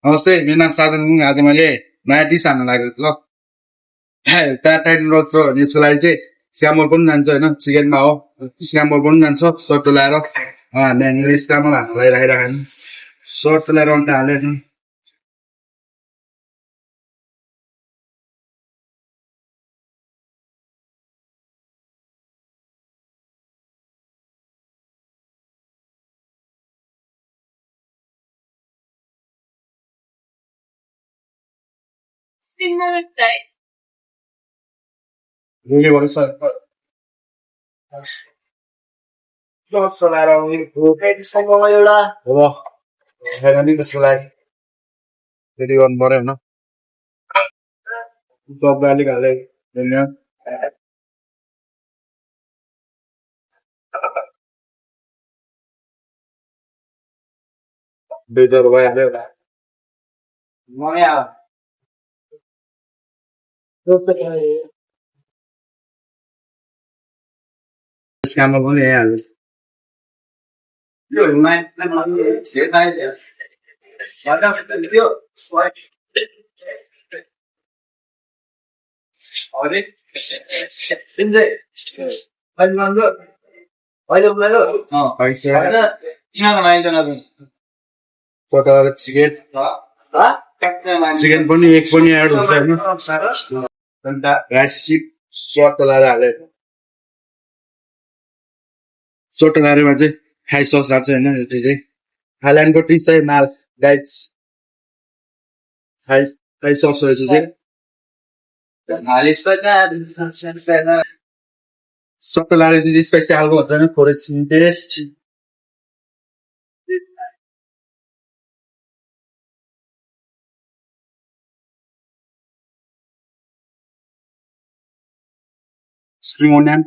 नमस्ते मेरो नाम साजन गुरुङ आज मैले नयाँ डिस हाल्न लागेको ल टाटा नुडल्स हो यसको लागि चाहिँ स्यामल पनि जान्छ होइन चिकनमा हो स्यामल पनि जान्छ सट्टो लाएर हामीले स्यामल हाल्न लगाइराखेको सट्टो लाएर अन्त हाल्यो नि really want to start सट्टो लाएर हो छैन नि त्यसको लागि रेडी गर्नु पर्यो होइन डब्बा अलिक हाले दुईहरू भइहाल्यो स्क्यामर पनि यहीँ हाल्यो चिकन पनि एक पनि एड हुन्छ होइन अन्त राइस चिप सट्टो लाएर हाल्यो सट्टो लाएरमा चाहिँ हाई सस जान्छ होइन यो चाहिँ थाइल्यान्डको टी चाहिँ माल गाइड्स हाई सस रहेछ चाहिँ सट्टो लाएर स्पाइसी हाल्को हुन्छ होइन थोरै टेस्ट स्प्रिङ ओनियन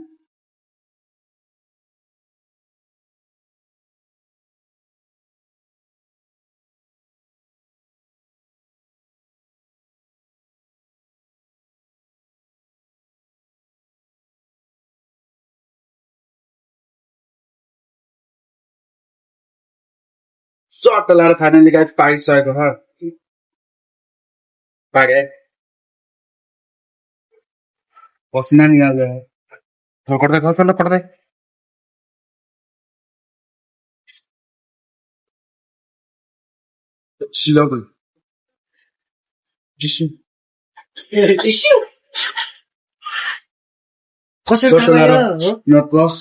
सट्टो लाएर फाइनली गाइस पाकिसकेको छ पाके पसिना निकाल्यो खोर्दै खोर्दै सिलो टिस्यु कसरी थाहा भयो न प्लस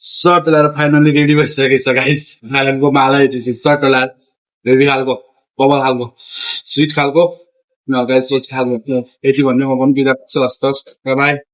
सट्टो लाएर फाइनली रेडी भइसकेको छ गाइस थाइल्यान्डको माला सट्टो लाएर रेडी खालको बबल खालको स्विट खालको गाइस सोच खालको यति भन्ने म पनि बिदा पुग्छु हस् बाई